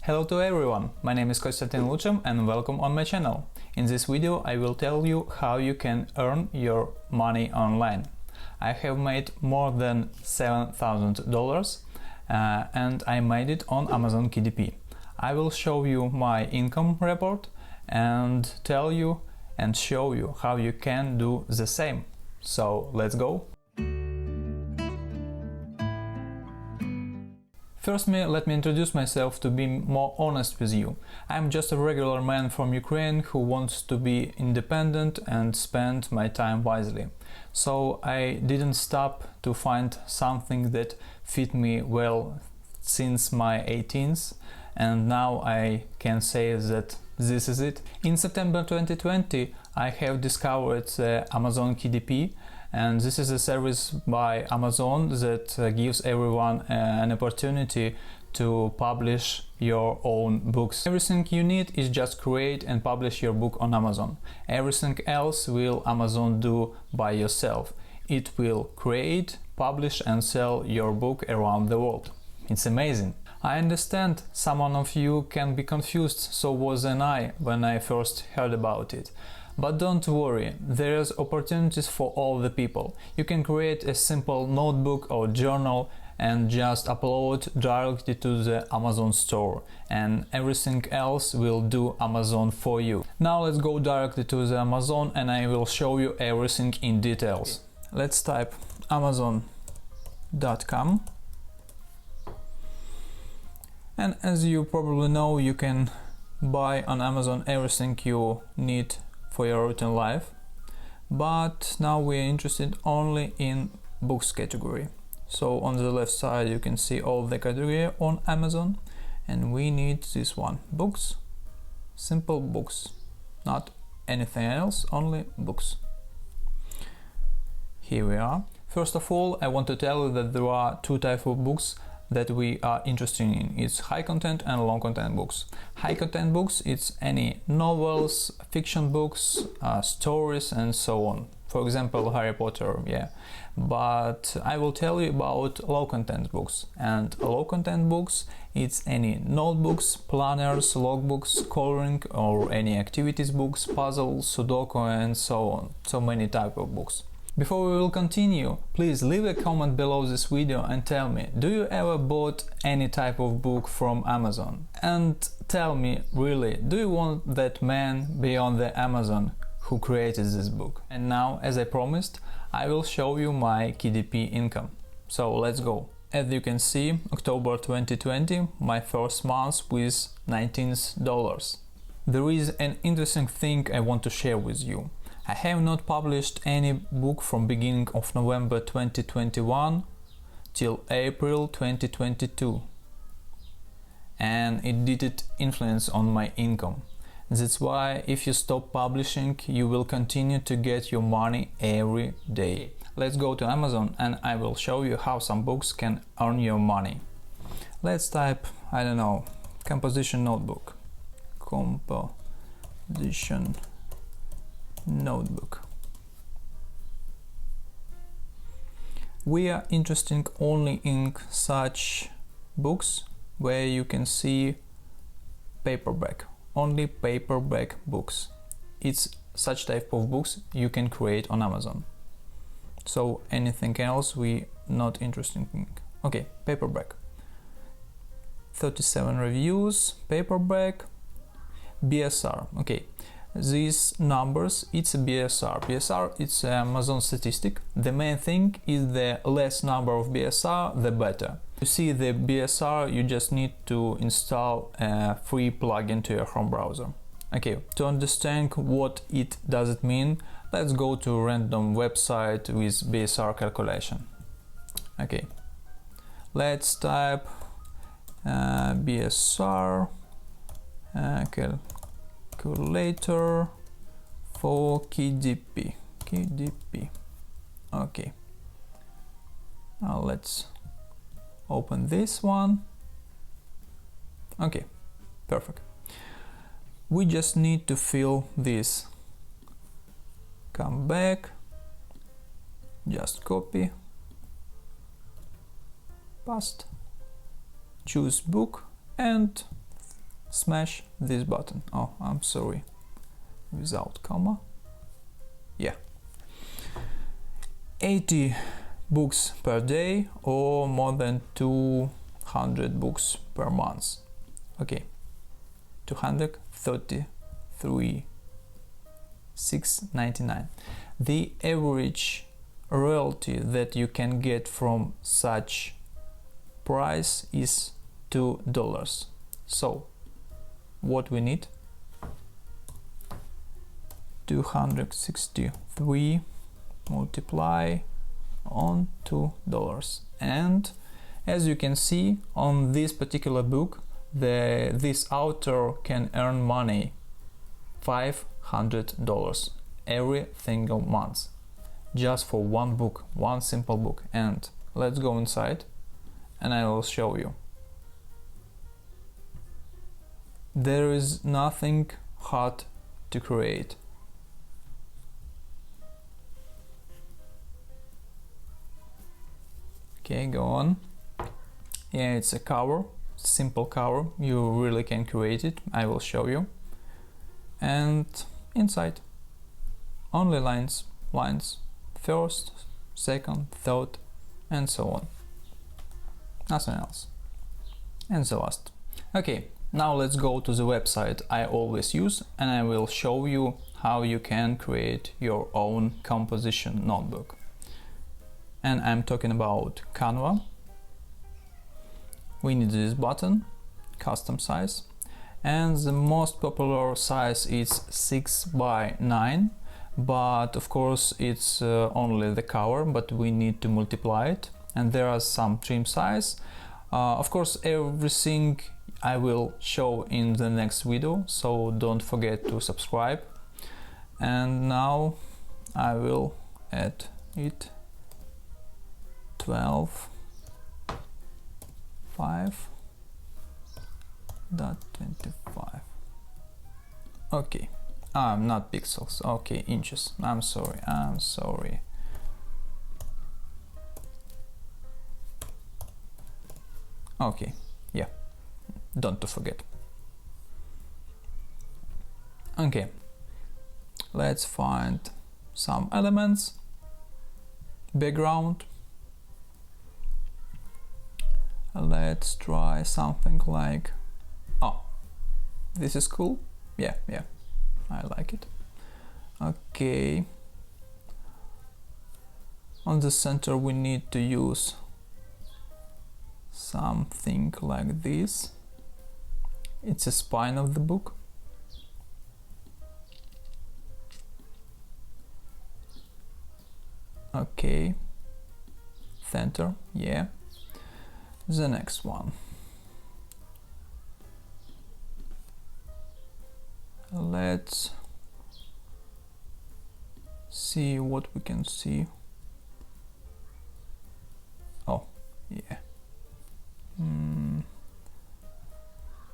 Hello to everyone, my name is Konstantin Luchim and welcome on my channel. In this video I will tell you how you can earn your money online. I have made more than $7,000 and I made it on Amazon KDP. I will show you my income report and tell you and show you how you can do the same. So let's go! First, let me introduce myself to be more honest with you. I'm just a regular man from Ukraine who wants to be independent and spend my time wisely. So I didn't stop to find something that fit me well since my 18th, and now I can say that this is it. In September 2020 I have discovered Amazon KDP, and this is a service by Amazon that gives everyone an opportunity to publish your own books. Everything you need is just create and publish your book on Amazon. Everything else will Amazon do by yourself. It will create, publish and sell your book around the world. It's amazing. I understand some of you can be confused, so was I when I first heard about it. But don't worry, there's opportunities for all the people. You can create a simple notebook or journal and just upload directly to the Amazon store, and everything else will do Amazon for you. Now let's go directly to the Amazon and I will show you everything in details. Let's type amazon.com, and as you probably know, you can buy on Amazon everything you need for your routine life, but now we are interested only in books category. So on the left side you can see all the category on Amazon, and we need this one, books, simple books, not anything else, only books. Here we are. First of all, I want to tell you that there are two types of books that we are interested in. It's high content and low content books. High content books, it's any novels, fiction books, stories and so on. For example, Harry Potter, yeah. But I will tell you about low content books. And low content books, it's any notebooks, planners, logbooks, coloring or any activities books, puzzles, Sudoku and so on. So many types of books. Before we will continue, please leave a comment below this video and tell me, do you ever bought any type of book from Amazon? And tell me, really, do you want that man beyond the Amazon who created this book? And now, as I promised, I will show you my KDP income. So let's go. As you can see, October 2020, my first month with $19. There is an interesting thing I want to share with you. I have not published any book from beginning of November 2021 till April 2022, and it didn't influence on my income. That's why if you stop publishing, you will continue to get your money every day. Let's go to Amazon and I will show you how some books can earn your money. Let's type, I don't know, composition notebook. Composition notebook. We are interested only in such books where you can see paperback, only paperback books. It's such type of books you can create on Amazon. So anything else we not interested in. Okay, paperback. 37 reviews, paperback, BSR. Okay. These numbers, it's a BSR. BSR, it's Amazon statistic. The main thing is the less number of BSR, the better. To see the BSR, you just need to install a free plugin to your Chrome browser. Okay, to understand what it does mean, let's go to a random website with BSR calculation. Okay, let's type BSR calculator for KDP. Okay, now let's open this one. Okay, perfect. We just need to fill this. Come back, just copy, paste, choose book and smash this button. Oh, I'm sorry, without comma. Yeah, 80 books per day or more than 200 books per month. Okay, 233, 6.99. The average royalty that you can get from such price is $2. So what we need, 263 multiply on $2, and as you can see on this particular book, this author can earn money, $500 every single month, just for one book, one simple book. And let's go inside and I will show you. There is nothing hard to create. Okay, go on. Yeah, it's a cover, simple cover. You really can create it. I will show you. And inside, only lines, first, second, third, and so on. Nothing else. And the last. Okay, now let's go to the website I always use, and I will show you how you can create your own composition notebook. And I'm talking about Canva. We need this button, custom size, and the most popular size is 6:9, but of course it's only the cover, but we need to multiply it, and there are some trim size. Of course everything I will show in the next video, so don't forget to subscribe. And now I will add it 12.5.25. Okay, not pixels, okay, inches. I'm sorry. Okay, yeah, don't to forget. Okay, let's find some elements. Background. Let's try something like, oh, this is cool. Yeah, I like it. Okay, on the center we need to use something like this. It's a spine of the book. Okay, center, yeah. The next one. Let's see what we can see. Oh, yeah.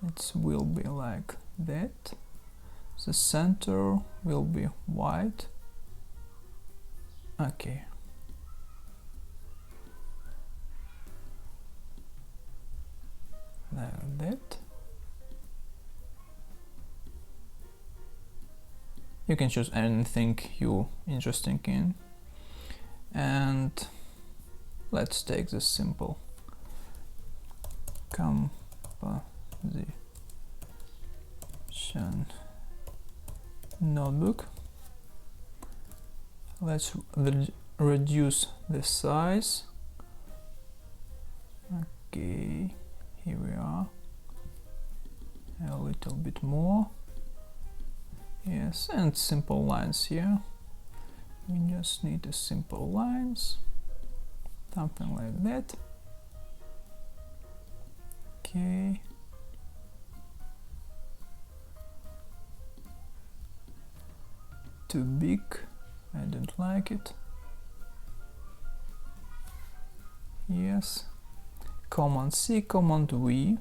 It will be like that. The center will be white. Okay. Like that. You can choose anything you're interested in, and let's take this simple composition notebook. Let's reduce the size. Okay, here we are, a little bit more. Yes, and simple lines here. We just need a simple lines, something like that. Okay. Too big, I don't like it. Yes. Command C, Command V.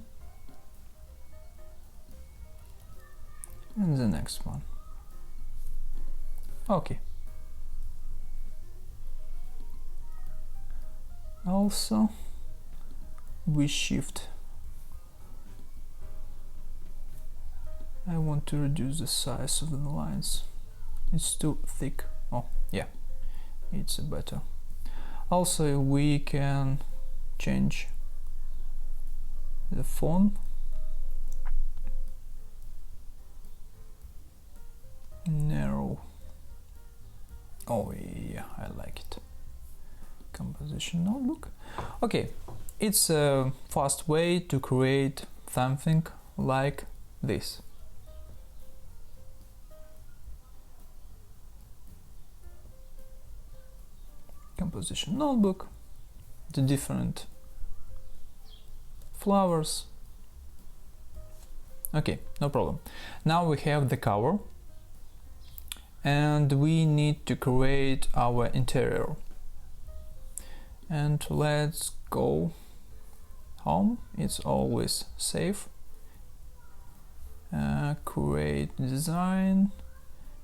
And the next one. Okay. Also, we shift I want to reduce the size of the lines. It's too thick. Oh yeah, it's better. Also we can change the font. Narrow. Oh yeah, I like it. Composition notebook. Okay, it's a fast way to create something like this. Composition notebook, the different flowers. Okay, no problem. Now we have the cover and we need to create our interior. And let's go home, it's always safe. Create design,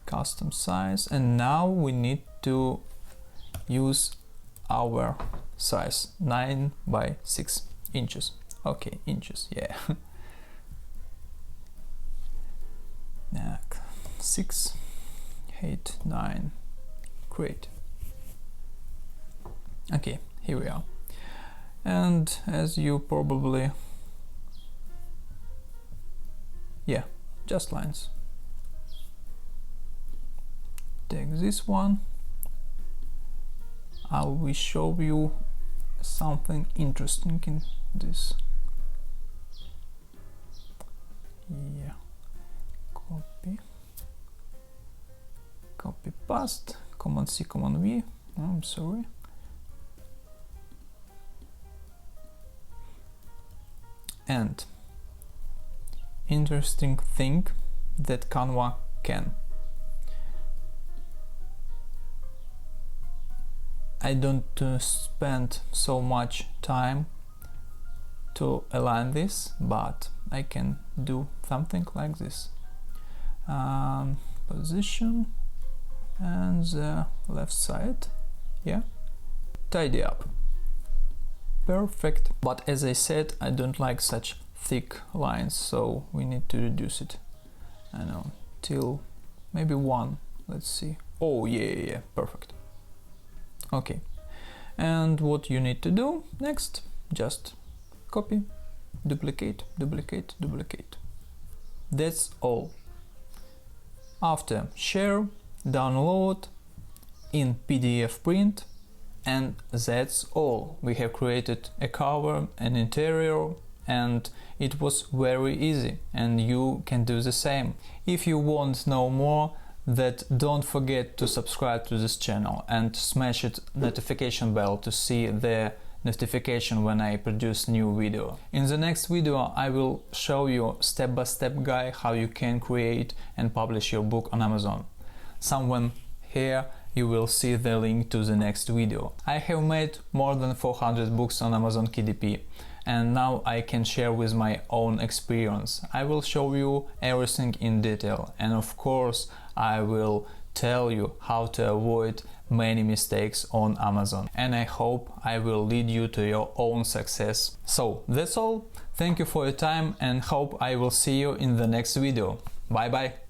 custom size, and now we need to use our size 9 by 6 inches. Okay, inches, yeah. 6, 8, 9, great. Okay, here we are. And as you probably, yeah, just lines. Take this one. I will show you something interesting in this. Yeah, copy paste, Command C, Command V. Oh, I'm sorry. And interesting thing that Canva can. I don't spend so much time to align this, but I can do something like this. Position and the left side, yeah, tidy up. Perfect. But as I said, I don't like such thick lines, so we need to reduce it. I know, till maybe 1. Let's see. Oh yeah, perfect. Okay, and what you need to do next, just copy, duplicate, duplicate, duplicate. That's all. After, share, download in PDF print, and that's all. We have created a cover, an interior, and it was very easy, and you can do the same. If you want to know more, that don't forget to subscribe to this channel and smash it notification bell to see the notification when I produce new video. In the next video I will show you step-by-step guide how you can create and publish your book on Amazon. Somewhere here you will see the link to the next video. I have made more than 400 books on Amazon KDP, and now I can share with my own experience. I will show you everything in detail, and of course I will tell you how to avoid many mistakes on Amazon, and I hope I will lead you to your own success. So that's all. Thank you for your time and hope I will see you in the next video. Bye bye.